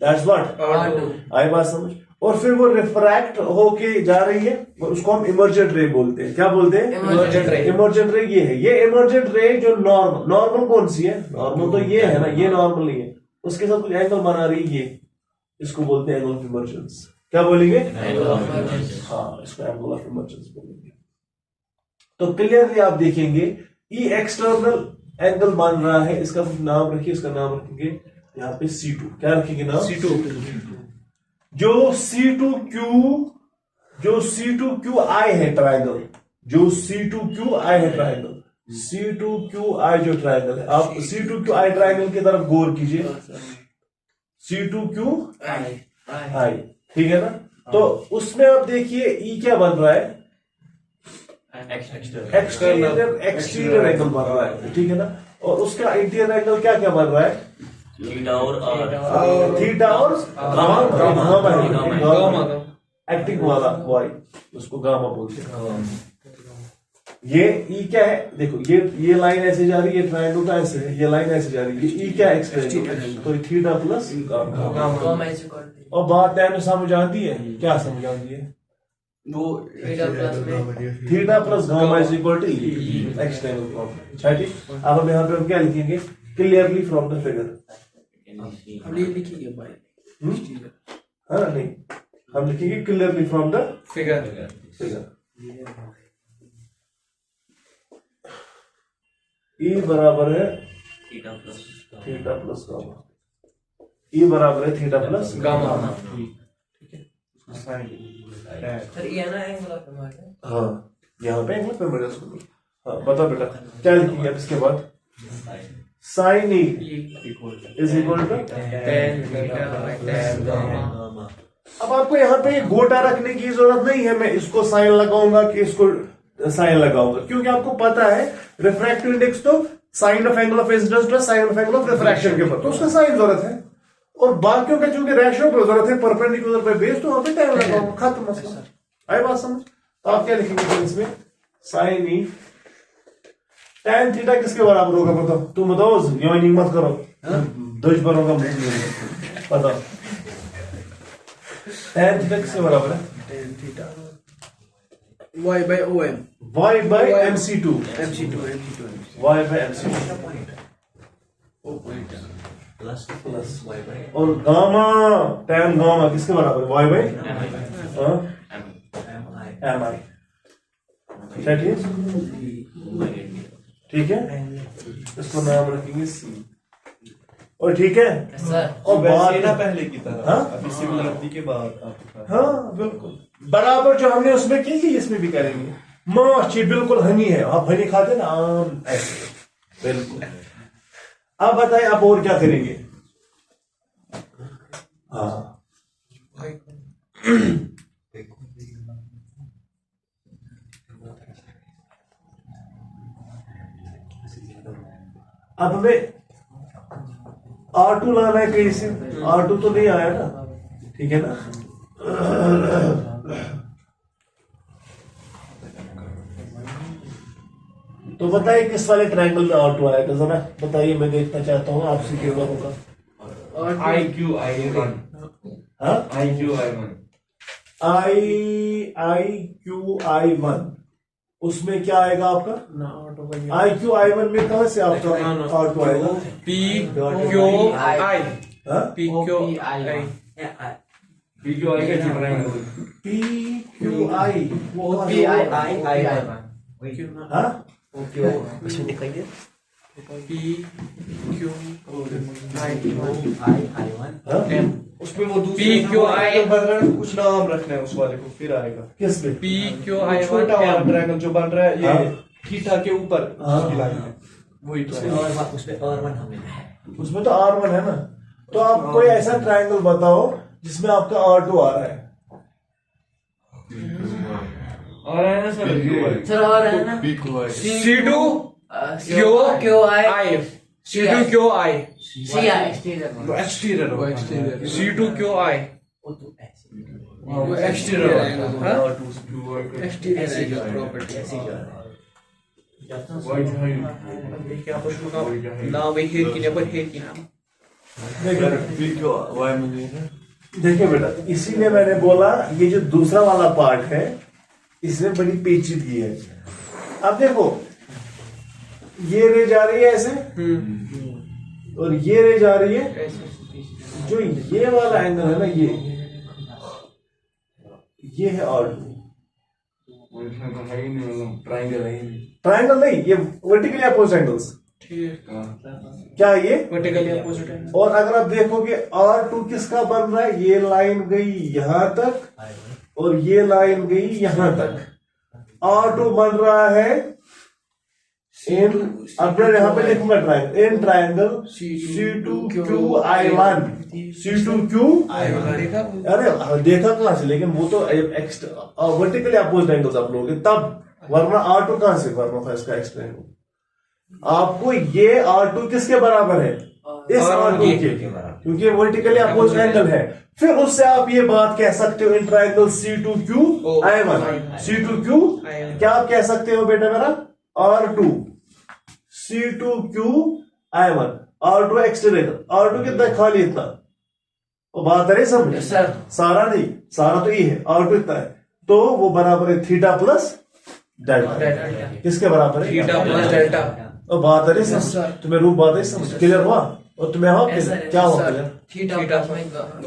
[SPEAKER 1] that's what?
[SPEAKER 2] R2।
[SPEAKER 1] आई बात समझ? और फिर वो रिफ्रैक्ट होके जा रही है, उसको हम इमर्जेंट रे बोलते हैं। क्या बोलते हैं?
[SPEAKER 2] इमर्जेंट रे।
[SPEAKER 1] इमर्जेंट रे ये है। ये इमर्जेंट रे जो नॉर्मल कौन सी है? नॉर्मल तो ये है ना, ये नॉर्मल नहीं है, उसके साथ कुछ एंगल बना रही है, ये इसको बोलते हैं एंगल ऑफ इमर्जेंस। क्या बोलेंगे?
[SPEAKER 2] Angle of emergence.
[SPEAKER 1] हाँ, इसको एंगल ऑफ इमर्जेंस बोलेंगे। तो क्लियरली आप देखेंगे ई एक्सटर्नल एंगल मान रहा है, इसका नाम रखिए, इसका नाम रखेंगे यहाँ पे C2। क्या रखेंगे नाम? C2। जो C2QI है ट्रायंगल, जो C2QI है ट्रायंगल, C2QI जो ट्रायंगल है, आप C2QI ट्रायंगल की तरफ गौर कीजिए। C2QI, ठीक है ना? तो उसमें आप देखिए E क्या बन रहा है, एक्सटीरियर एंगल बन रहा है, ठीक है ना? और उसका इंटीरियर एंगल क्या क्या बन रहा है,
[SPEAKER 2] थीटा और
[SPEAKER 1] थीटा और गामा, एक्टिंग वाला वाई, उसको गामा बोलते हैं। ये ई क्या है, देखो ये लाइन ऐसे जा रही है, ट्रायंगल का ऐसे है, ये लाइन ऐसे जा रही है, ये ई क्या एक्सटेंड, तो थीटा प्लस गामा। और बात टाइम में समझ आती है, क्या समझ आती है,
[SPEAKER 5] वो
[SPEAKER 1] theta plus gamma is equal to E, extend property. ठीक, अब हम यहाँ पे हम क्या लिखेंगे, क्लियरली फ्रॉम द फिगर।
[SPEAKER 4] हम ये लिखेंगे भाई,
[SPEAKER 1] हाँ नहीं, हम लिखेंगे clearly from the
[SPEAKER 4] figure.
[SPEAKER 1] E बराबर है
[SPEAKER 2] theta plus
[SPEAKER 1] theta plus gamma, E बराबर है थीटा प्लस
[SPEAKER 4] गामा।
[SPEAKER 2] सर ये ना एंगल ऑफ हमारे।
[SPEAKER 1] हाँ, यहाँ पे एंगल पे मेरे स्कूल। हाँ बताओ बेटा, क्या लिखेंगे अब इसके बाद, sine E is equal to
[SPEAKER 4] tan theta by tan gamma.
[SPEAKER 1] अब आपको यहाँ पे गोटा रखने की जरूरत नहीं है, मैं इसको साइन लगाऊंगा कि इसको साइन लगाऊंगा, क्योंकि आपको पता है रिफ्रैक्टिव इंडेक्स तो sine of angle of incidence plus sine of angle of refraction के ऊपर, तो उसका साइन जरूरत है। और बाकियों का चूंकि रेशियो पर जरूरत है, परपेंडिकुलर पे बेस, तो वहां पे टाइम लगाऊंगा, खत्म मसला। आई बात समझ? तो आप क्या लिखेंगे फिर इसमें, साइन ई tan थीटा किसके बराबर होगा, बताओ, तुम बताओ, ज्वाइनिंग मत करो, दज भरोगा बताओ, tan थीटा किसके बराबर है,
[SPEAKER 4] tan theta y by OM,
[SPEAKER 1] y by MC2,
[SPEAKER 4] MC2
[SPEAKER 1] y by MC2
[SPEAKER 2] plus
[SPEAKER 1] plus
[SPEAKER 2] y by
[SPEAKER 1] और गामा, tan गामा किसके बराबर है, y by MI। ठीक है, इसको नाम रखेंगे C। और ठीक है,
[SPEAKER 2] सर।
[SPEAKER 1] और बात
[SPEAKER 6] ना पहले की तरह,
[SPEAKER 1] हाँ?
[SPEAKER 6] अभी सिमिलरिटी के बाद आपका,
[SPEAKER 1] हाँ बिल्कुल बराबर जो हमने उसमें की थी इसमें भी करेंगे। माची बिल्कुल हनी है, आप हनी खाते ना आम ऐसे, बिल्कुल। अब बताइए आप और क्या करेंगे, हाँ अब हमें R2 लाना है कहीं से, R2 तो नहीं आया ना, ठीक है ना? तो बताइए किस वाले ट्रायंगल में R2 आएगा, जरा बताइए, मैं देखना चाहता हूँ आपसे क्या होगा।
[SPEAKER 5] IQI1,
[SPEAKER 1] हाँ,
[SPEAKER 5] IQI1,
[SPEAKER 1] IQI1 उसमें क्या आएगा आपका, IQI1 में कहां से आपका R2 आएगा,
[SPEAKER 4] PQI,
[SPEAKER 1] हाँ?
[SPEAKER 4] PQI,
[SPEAKER 5] PQI का जो ट्रायंगल,
[SPEAKER 1] PQI वो हाँ?
[SPEAKER 3] उसमें दिखाइए
[SPEAKER 1] हाँ?
[SPEAKER 6] उसमें वो दूसरे
[SPEAKER 4] PQI
[SPEAKER 6] जो बन रहा है, कुछ नाम रखना है उस वाले को, फिर आएगा
[SPEAKER 1] किस में,
[SPEAKER 4] PQI
[SPEAKER 6] छोटा वाला ट्रायंगल जो बन रहा है, ये
[SPEAKER 1] हाँ?
[SPEAKER 6] थीटा के ऊपर
[SPEAKER 1] हाँ।
[SPEAKER 6] उसकी लाइन है, वही triangle।
[SPEAKER 1] उसमें तो R1 है ना, तो आप कोई ऐसा ट्रायंगल बताओ जिसमें आपका R2 आ रहा है।
[SPEAKER 5] और है ना सर,
[SPEAKER 2] सर और है ना
[SPEAKER 4] C2
[SPEAKER 2] QI
[SPEAKER 4] C2 QI
[SPEAKER 2] CI
[SPEAKER 6] वो एक्सटीरियर होगा,
[SPEAKER 4] C2 QI
[SPEAKER 6] वो एक्सटीरियर
[SPEAKER 4] हाँ?
[SPEAKER 6] होगा।
[SPEAKER 4] एक्सटीरियर प्रॉपर्टी नाव हेरकिन पर हेरकिन
[SPEAKER 1] देखिए बेटा, इसीलिए मैंने बोला ये जो दूसरा वाला पार्ट है इसमें बड़ी पेचीदगी है। अब देखो, ये रे जा रही है ऐसे और ये रे जा रही है, जो ये वाला एंगल है ना, ये है R2,
[SPEAKER 5] ट्रायंगल है ही नहीं।
[SPEAKER 1] ट्रायंगल नहीं, ये वर्टिकली अपोजिट एंगल्स, क्या है ये
[SPEAKER 4] वर्टिकली अपोजिट है।
[SPEAKER 1] और अगर आप देखोगे R2 किसका बन रहा है, ये लाइन गई यहां तक और ये लाइन गई यहां तक, R2 बन रहा है इन अब मैं यहाँ पे लिखूंगा triangle, in triangle C2QI1 C2Q, अरे देखा कहाँ से, लेकिन वो तो वर्टिकली अपोजिट एंगल्स आप लोगे तब, वरना R2 कहाँ से करना था इसका एक्स्ट्रा एंगल। आपको ये R2 किसके बराबर है, इस R2 के, क्योंकि ये वर्टिकली अपोजिट एंगल है। फिर उससे आप ये बात कह सकते हो इन ट्रायंगल C2QI1 C2Q, क्या आप कह सकते हो बेटा मेरा, R2 C2QI1 R2 exterior, R2 कितना है, खाली इतना, वो बात है समझ, सारा नहीं, सारा तो ये है, R2 इतना है, तो वो बराबर है थीटा प्लस डेल्टा, किसके बराबर है,
[SPEAKER 4] थीटा प्लस डेल्टा।
[SPEAKER 1] और बात है समझ, तुम्हें रूप बात है समझ, क्लियर हुआ, और तुम्हें हुआ क्लियर, क्या हुआ क्लियर,
[SPEAKER 2] थीटा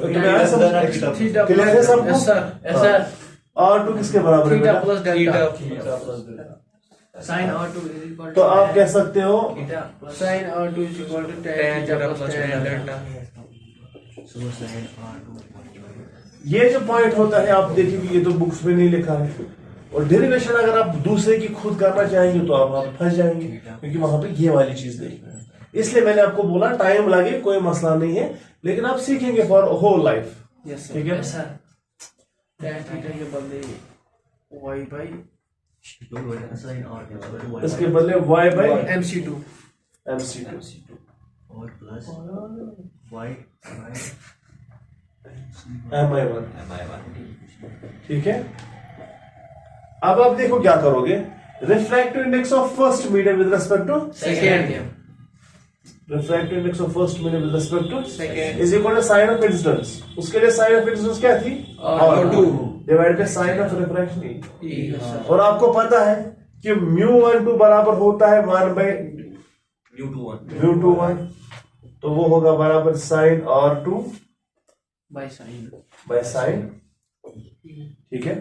[SPEAKER 1] तुम्हें आया समझ, क्लियर है सबको। R2 किसके बराबर है
[SPEAKER 4] थीटा
[SPEAKER 1] बेटा,
[SPEAKER 4] plus delta.
[SPEAKER 2] sin R2 is equal to
[SPEAKER 1] तो आप कह सकते हो
[SPEAKER 2] theta plus
[SPEAKER 4] Sin R2 is equal to tan theta plus tan delta।
[SPEAKER 1] ये जो पॉइंट होता है आप देखिए, ये तो बुक्स में नहीं लिखा है, और डेरिवेशन अगर आप दूसरे की खुद करना चाहेंगे तो आप वहां पे फंस जाएंगे, क्योंकि वहां पे ये वाली चीज देखना है। इसलिए मैंने आपको बोला टाइम लगे कोई मसला नहीं है, लेकिन आप सीखेंगे फॉर होल लाइफ, ठीक है।
[SPEAKER 4] tan theta के बदले y by
[SPEAKER 1] इसके बदले y बाई
[SPEAKER 4] MC2
[SPEAKER 1] MC2
[SPEAKER 7] और प्लस y
[SPEAKER 1] MI1, ठीक है। अब आप देखो क्या करोगे, refractive index of first medium with respect to
[SPEAKER 2] second
[SPEAKER 1] refractive index of first medium with respect to
[SPEAKER 4] second
[SPEAKER 1] is equal to sine of incidence. उसके लिए साइन ऑफ इंसिडेंस क्या थी,
[SPEAKER 2] R2
[SPEAKER 1] divide by sine of refraction E।
[SPEAKER 4] E।
[SPEAKER 1] और आपको पता है कि μ12 बराबर होता है 1 बाय μ21, तो वो होगा बराबर sine R2
[SPEAKER 4] by sin।
[SPEAKER 1] By sine, ठीक है।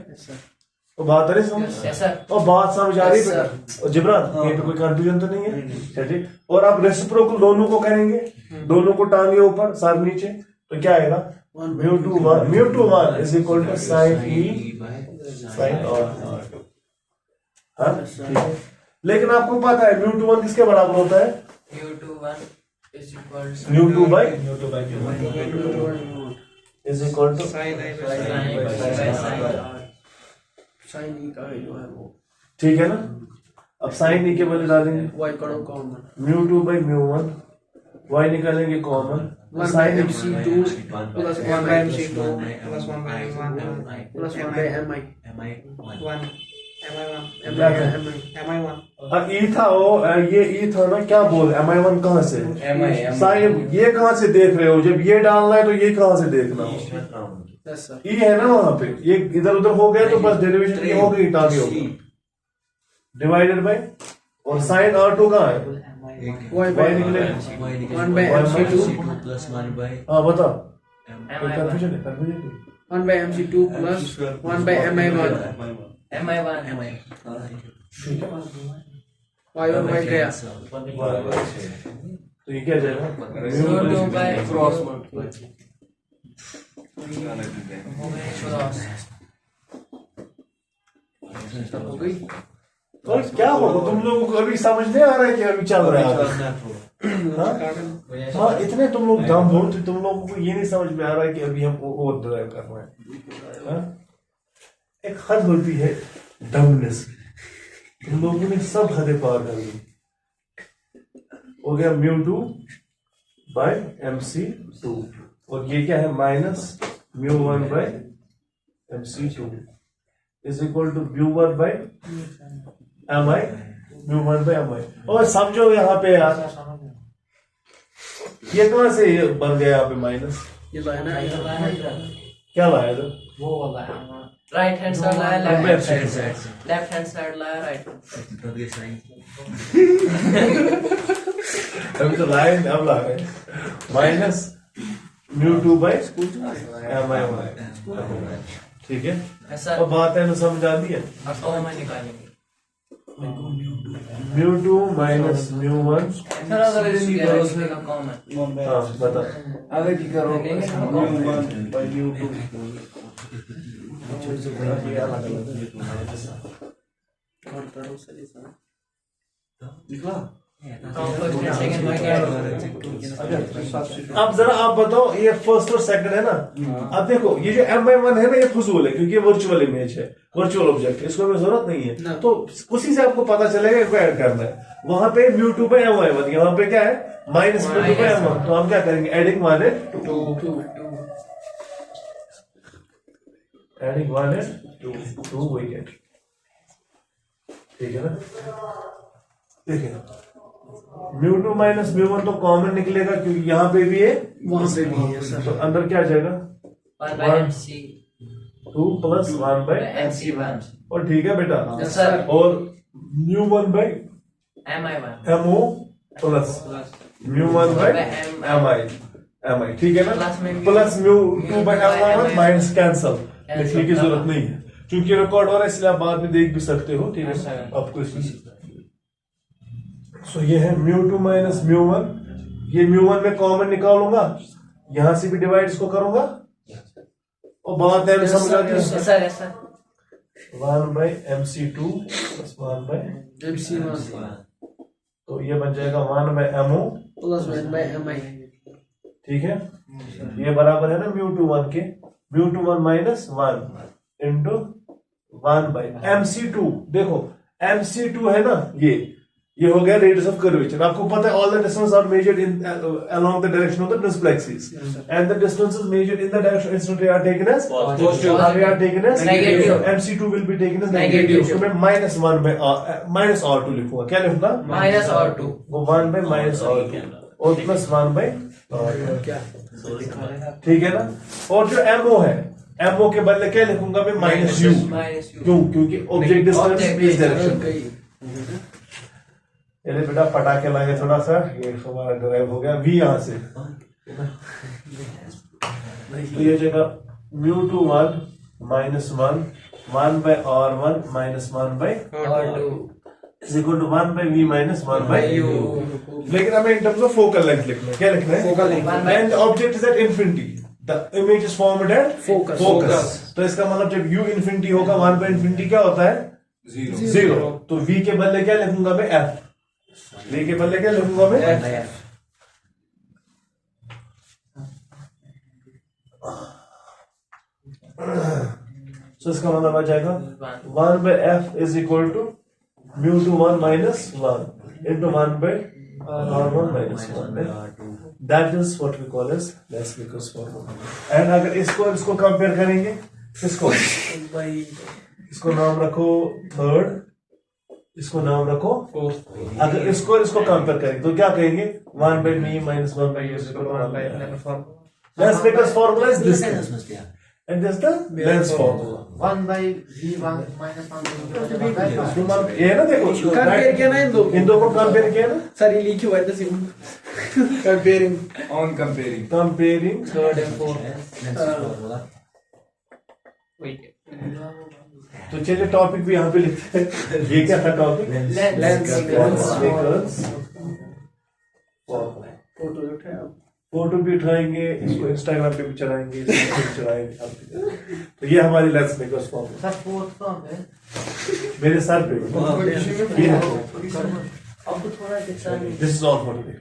[SPEAKER 1] तो बात आ रही समझ,
[SPEAKER 2] yes sir
[SPEAKER 1] और बात समझ आ रही
[SPEAKER 2] Yes,
[SPEAKER 1] बेटा, और जिब्रान ये पे कोई कंफ्यूजन तो नहीं है, ठीक। और आप रेसिप्रोकल दोनों को करेंगे, दोनों को टांगे ऊपर साथ नीचे, तो क्या आएगा, μ21 is equal to sine E sine R2, हाँ ठीक है। लेकिन आपको पता है μ21 किसके बराबर होता है,
[SPEAKER 2] mu21 is equal to
[SPEAKER 1] μ2 by
[SPEAKER 4] sin
[SPEAKER 1] is equal to
[SPEAKER 4] I by
[SPEAKER 2] sin
[SPEAKER 4] sin E का है जो है वो
[SPEAKER 1] ठीक है ना। अब साइन E के बदले डालेंगे
[SPEAKER 4] y करो कॉमन
[SPEAKER 1] μ2 बाई μ1, y निकालेंगे common,
[SPEAKER 4] 1 by MC2 plus 1 by MC2 plus 1 by M1 plus 1 by MI 1 MI1
[SPEAKER 1] E था वो, ये E था ना, क्या बोल MI1 कहाँ से, साइन ये कहाँ से देख रहे हो, जब ये डालना है तो ये कहाँ से देखना हो,
[SPEAKER 4] yes sir
[SPEAKER 1] E है ना वहां पे, ये इधर उधर हो गया तो बस डेरिवेशन ये हो गई, टांगे हो गई, डिवाइडेड बाय, और साइन R2 कहाँ है,
[SPEAKER 4] y by
[SPEAKER 1] निकले
[SPEAKER 4] 1 by MC2
[SPEAKER 7] प्लस 1 बाय
[SPEAKER 1] हाँ बता,
[SPEAKER 2] MI1
[SPEAKER 1] कंफ्यूजन है, कंफ्यूजन है।
[SPEAKER 4] 1 by MC2 plus 1 by MI1
[SPEAKER 2] MI1
[SPEAKER 4] y1 by गया
[SPEAKER 1] तो ये क्या जाएगा,
[SPEAKER 2] mu2 by
[SPEAKER 1] क्रॉस
[SPEAKER 2] cross
[SPEAKER 4] हो गई।
[SPEAKER 1] और क्या होगा, तुम लोगों को अभी समझ नहीं आ रहा है कि अभी चल रहा है, हाँ? हाँ इतने तुम लोग दम भूल थे, तुम लोगों को ये नहीं समझ में आ रहा है कि अभी हम और ड्राइव कर रहे हैं, हाँ? एक हद होती है डमनेस, तुम लोगों ने सब हदें पार कर दी। हो गया μ2 बाय MC2, और ये क्या है minus μ1 by MC2 is equal to μ1 by MI, μ1 by MI। और समझो यहाँ पे यार, ये कहां से ये बन गया यहाँ पे माइनस,
[SPEAKER 4] ये लाया ना
[SPEAKER 1] क्या लाया था,
[SPEAKER 2] वो वाला राइट हैंड साइड लाया, लेफ्ट हैंड साइड लाया, राइट
[SPEAKER 1] अभी तो लाए, अब ला रहे माइनस μ2 बाय MI1, ठीक है।
[SPEAKER 2] ऐसा
[SPEAKER 1] अब बात है ना, समझ आ रही है,
[SPEAKER 2] अब तो मैं निकालेंगे
[SPEAKER 1] μ2 माइनस μ1,
[SPEAKER 2] सर अगर इसी का कॉमन
[SPEAKER 1] हाँ बता,
[SPEAKER 6] आगे की करो
[SPEAKER 1] μ1 बाय μ2,
[SPEAKER 4] और करो सही सर
[SPEAKER 1] निकला?
[SPEAKER 2] From first and second by
[SPEAKER 1] अब जरा आप बताओ, ये फर्स्ट और सेकंड है ना, अब देखो ये जो MI1 है ना, ये फजूल है क्योंकि ये वर्चुअल इमेज है, वर्चुअल ऑब्जेक्ट है, इसको हमें जरूरत नहीं है। तो उसी से आपको पता चलेगा इसको ऐड करना है। वहां पे μ2 by MI1, यहाँ पे क्या है माइनस μ2 by M1, तो हम क्या करेंगे adding 1 and 2, adding 1 and 2 we get, ठीक है ना। देखिए μ2 minus μ1 तो कॉमन निकलेगा क्योंकि यहाँ पे भी है,
[SPEAKER 4] वहां पे भी है सर।
[SPEAKER 1] तो अंदर क्या आ जाएगा
[SPEAKER 2] 1 by MC2
[SPEAKER 1] plus 1 by
[SPEAKER 2] MC1
[SPEAKER 1] और ठीक है बेटा,
[SPEAKER 2] Yes, sir.
[SPEAKER 1] और μ1 by
[SPEAKER 2] MI1
[SPEAKER 1] MO plus μ1 by MI, ठीक है ना,
[SPEAKER 2] Plus में भी-
[SPEAKER 1] plus μ2 by M1 minus cancel, लिखने की जरूरत नहीं है क्योंकि रिकॉर्ड हो रहा है, इसलिए आप बाद में देख भी सकते हो, ठीक है
[SPEAKER 2] Yes, sir.
[SPEAKER 1] आपको इसमें। सो ये है μ2 minus μ1, ये μ1 में कॉमन निकालूंगा, यहां से भी डिवाइड इसको करूंगा और बात है समझ आती है।
[SPEAKER 2] Yes sir, yes sir.
[SPEAKER 1] 1 by MC2 plus 1 by
[SPEAKER 4] MC1
[SPEAKER 1] तो ये बन जाएगा 1 by MO,
[SPEAKER 4] plus 1 by MI।
[SPEAKER 1] ठीक है, ये बराबर है ना μ2 1 के, μ2 1 minus 1 into 1 by MC2। देखो MC2 है ना, ये हो गया रेडियस ऑफ कर्वेचर। आपको पता है all the distance are measured in along the direction of the display axis and the distance measured in the direction instantly are taken as positive, are taken as
[SPEAKER 2] Negative.
[SPEAKER 1] MC2 will be taken as
[SPEAKER 2] Negative.
[SPEAKER 1] Negative. उसको मैं minus 1 by minus R2 लिखूंगा, क्या लिखूंगा
[SPEAKER 2] Minus R2
[SPEAKER 1] वो 1 by minus R2 और plus 1 by
[SPEAKER 4] क्या
[SPEAKER 1] ठीक है ना। और जो MO है, MO के बदले क्या लिखूंगा मैं माइनस U,
[SPEAKER 2] minus U
[SPEAKER 1] क्यों, क्योंकि ऑब्जेक्ट डिस्टेंस
[SPEAKER 2] Object
[SPEAKER 1] इस डायरेक्शन।
[SPEAKER 4] गई
[SPEAKER 1] ये बेटा पटाखे लाएंगे थोड़ा सा, ये हमारा ड्राइव हो गया V यहाँ से, तो ये जगह μ2 1 minus 1 by R1 minus 1 by
[SPEAKER 2] R2
[SPEAKER 1] is equal to 1 by V minus 1 by U। लेकिन हमें in terms of focal length लिखना है, क्या लिखना है
[SPEAKER 4] Focal length.
[SPEAKER 1] when the object is at infinity the image is formed at
[SPEAKER 4] Focus.
[SPEAKER 1] तो इसका मतलब जब U infinity होगा 1 by infinity क्या होता है 0, तो V के बदले क्या लिखूंगा मैं F, V के बदले क्या लिखूंगा मैं F। तो इसका मतलब आ जाएगा 1 by F is equal to μ2 1 minus 1 into 1 by R1 minus 1 by that is what we call as less because formula। and अगर इसको कंपेयर करेंगे, इसको नाम रखो थर्ड, इसको नाम रखो फोर्थ। अगर इसको कंपेयर करेंगे तो क्या कहेंगे 1 by me minus 1 by you is equal to 1 by less because formula is this and this the lens formula।
[SPEAKER 3] 1 by V1 minus 1 by
[SPEAKER 1] ये ना देखो
[SPEAKER 4] कंपेयर किया ना
[SPEAKER 1] इन दो को कंपेयर किया ना,
[SPEAKER 4] सर ये लिखी हुआ है तो सिर्फ comparing
[SPEAKER 5] On comparing.
[SPEAKER 1] Comparing.
[SPEAKER 2] third and fourth wait
[SPEAKER 1] तो चलिए टॉपिक भी यहाँ पे लिखते हैं, ये क्या था टॉपिक
[SPEAKER 4] फोटो उठाया
[SPEAKER 1] फोटो भी उठाएंगे, इसको इंस्टाग्राम पे भी चलाएंगे, इसको भी चलाएंगे तो ये हमारी lens makers form
[SPEAKER 3] sir fourth कहाँ पे
[SPEAKER 1] मेरे सर पे।
[SPEAKER 2] अब तो थोड़ा दिखता नहीं
[SPEAKER 1] this is all for today.